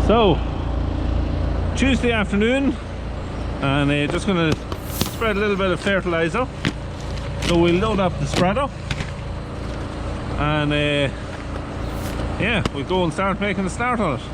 So, Tuesday afternoon, and just going to spread a little bit of fertiliser. So we'll load up the spreader, and yeah, we'll go and start making a start on it.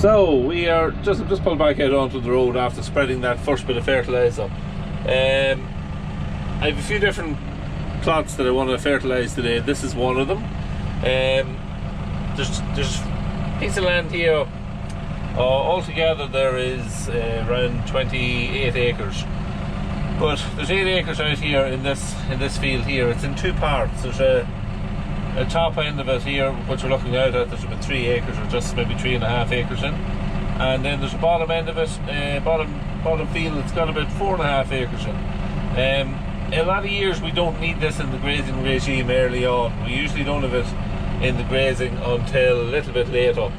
So we are just pulled back out onto the road after spreading that first bit of fertiliser. I have a few different plots that I want to fertilise today. This is one of them. There's a piece of land here. Altogether there is around 28 acres. But there's 8 acres out here in this field here. It's in two parts. There's a top end of it here, which we're looking out at. There's about 3 acres, or just maybe 3.5 acres in. And then there's a bottom end of it, bottom field. It's got about 4.5 acres in. A lot of years we don't need this in the grazing regime early on. We usually don't have it in the grazing until a little bit later.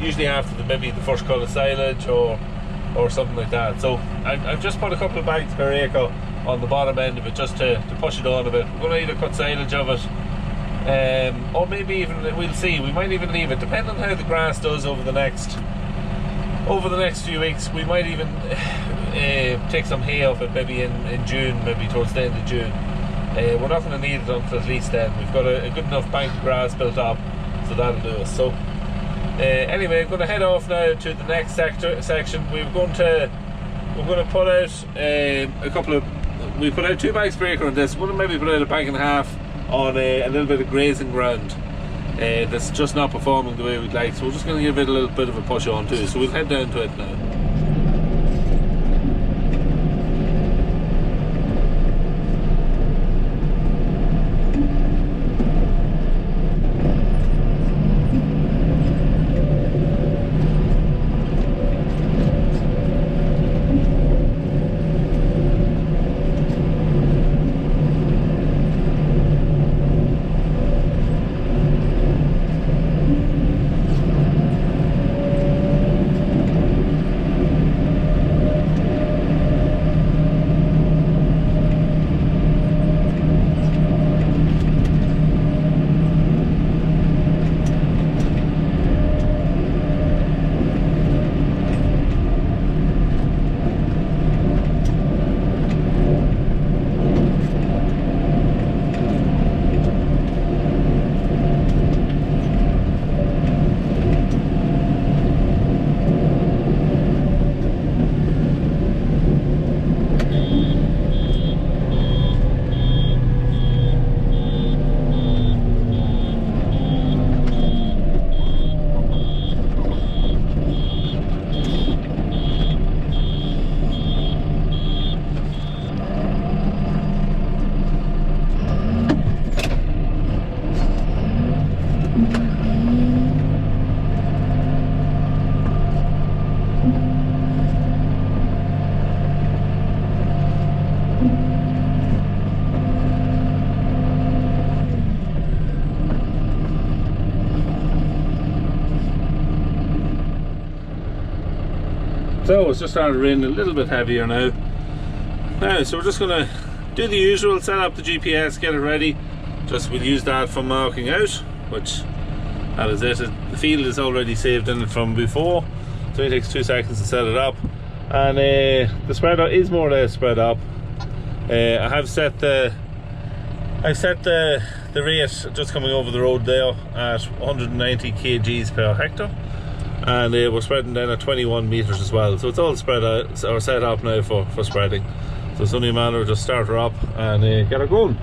Usually after maybe the first cut of silage or something like that. So I've just put a couple of bags per acre on the bottom end of it just to push it on a bit. We're going to either cut silage of it, or maybe even, we'll see, we might even leave it, depending on how the grass does over the next few weeks. We might even take some hay off it maybe in June, maybe towards the end of June. We're not going to need it until at least then. We've got a good enough bank of grass built up, so that'll do us. So anyway, I'm going to head off now to the next section. We're going to put out a couple of, we put out 2 bags per acre on this. We're going to maybe put out a bag and a half on a little bit of grazing ground that's just not performing the way we'd like. So we're just going to give it a little bit of a push on too. So we'll head down to it now. So it's just started raining a little bit heavier now. So we're just going to do the usual, set up the GPS, get it ready. We'll use that for marking out, which that is it. The field is already saved in it from before, so it takes 2 seconds to set it up. And the spreader is more or less spread up. I've set the rate just coming over the road there at 190 kgs per hectare. And we're spreading then at 21 meters as well, so it's all spread out or set up now for spreading. So it's only a matter of just start her up and get her going.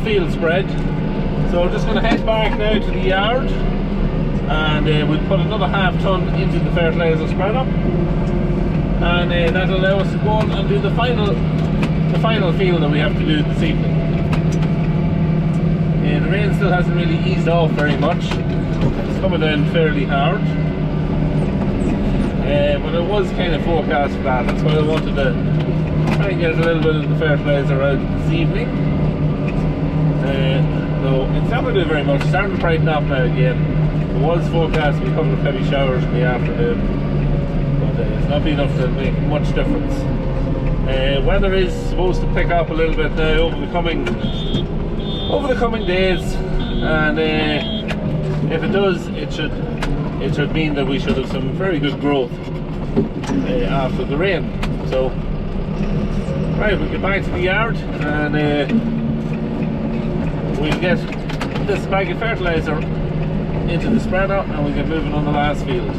field spread. So we're just going to head back now to the yard, and we'll put another half ton into the fertiliser spreader, and that'll allow us to go on and do the final field that we have to do this evening. The rain still hasn't really eased off very much. It's coming down fairly hard, but it was kind of forecast for that. That's why I wanted to try and get a little bit of the fertiliser out this evening. So it's not going to do very much. It's starting to brighten up now again. It was forecast to be a couple of heavy showers in the afternoon, but it's not been enough to make much difference. Weather is supposed to pick up a little bit now over the coming days, and if it does, it should mean that we should have some very good growth after the rain. So right, we'll get back to the yard, and we'll get this bag of fertiliser into the spreader, and we'll get moving on the last field.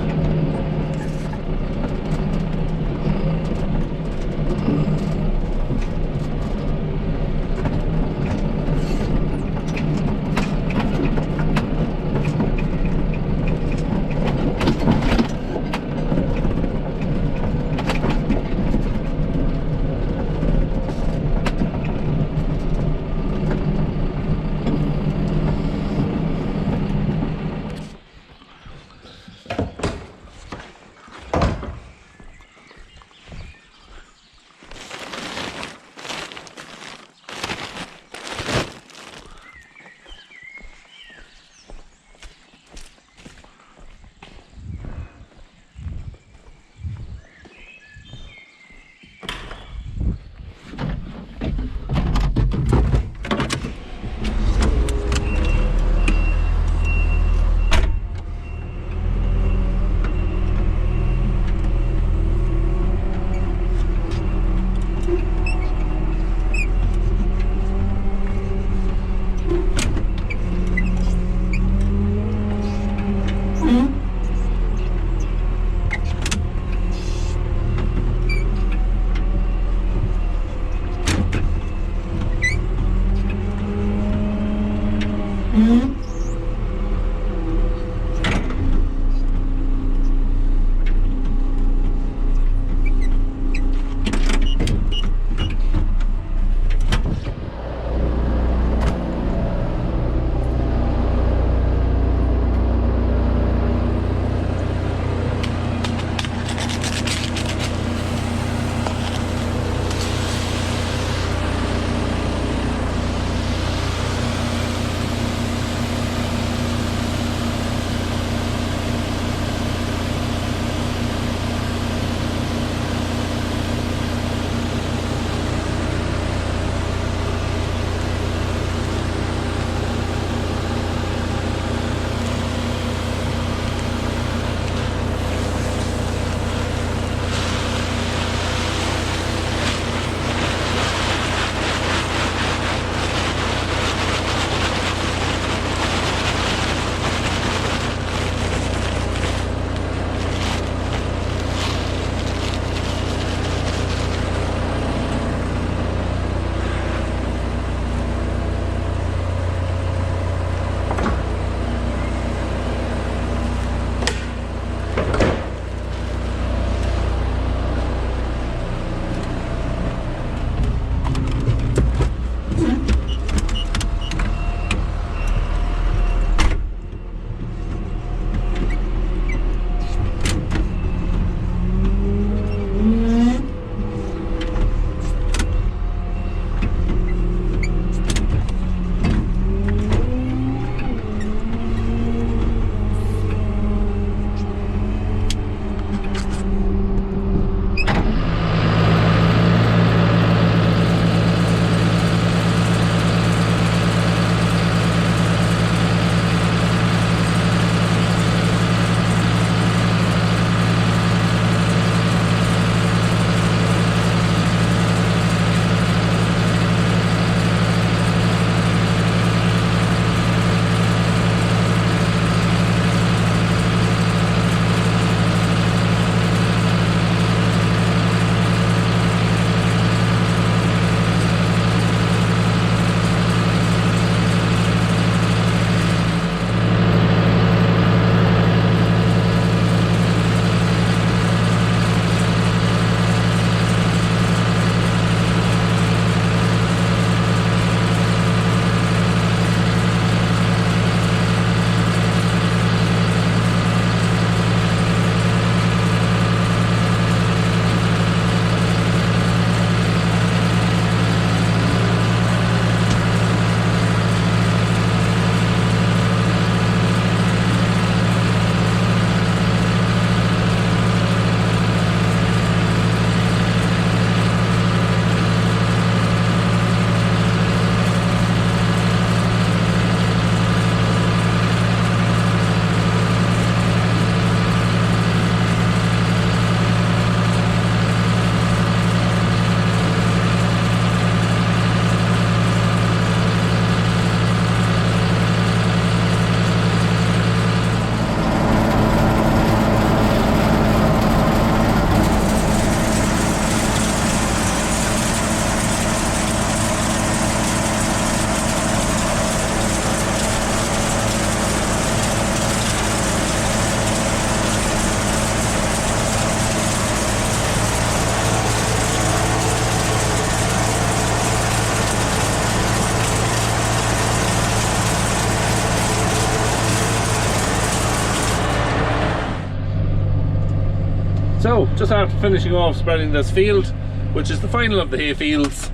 So just after finishing off spreading this field, which is the final of the hay fields,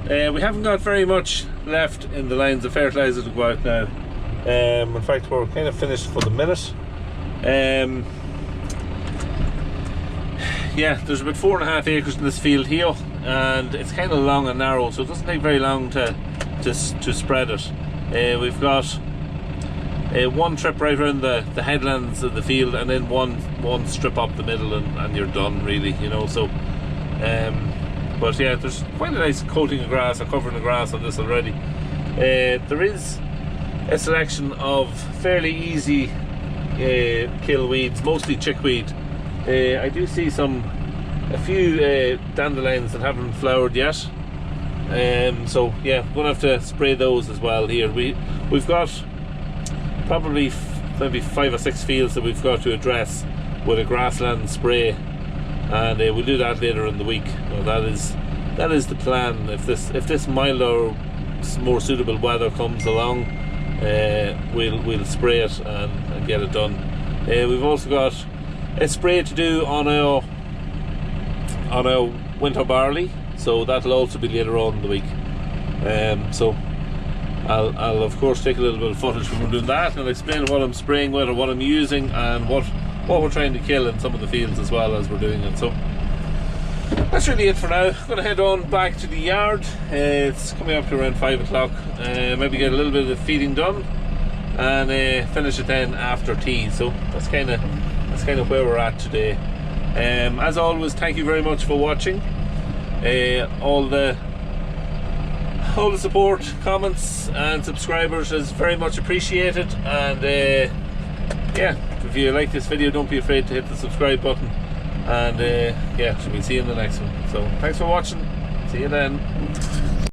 we haven't got very much left in the lines of fertiliser to go out now. In fact, we're kind of finished for the minute. Yeah, there's about 4.5 acres in this field here, and it's kind of long and narrow, so it doesn't take very long to spread it. We've got one trip right around the headlands of the field, and then one strip up the middle, and you're done, really, you know. So but yeah, there's quite a nice coating of grass or covering of grass on this already. There is a selection of fairly easy kill weeds, mostly chickweed. I do see a few dandelions that haven't flowered yet. So yeah, we're gonna have to spray those as well here. We've got probably maybe 5 or 6 fields that we've got to address with a grassland spray, and we'll do that later in the week. Well, that is the plan. If this milder, more suitable weather comes along, we'll spray it and get it done. We've also got a spray to do on our winter barley, so that'll also be later on in the week. So I'll of course take a little bit of footage when we're doing that, and I'll explain what I'm spraying with, or what I'm using, and what we're trying to kill in some of the fields as well as we're doing it. So that's really it for now. I'm going to head on back to the yard. It's coming up to around 5 o'clock. Maybe get a little bit of feeding done, and finish it then after tea. So that's kind of where we're at today. As always, thank you very much for watching. All the support, comments and subscribers is very much appreciated, and yeah, if you like this video, don't be afraid to hit the subscribe button, and yeah, so we'll see you in the next one. So thanks for watching, see you then.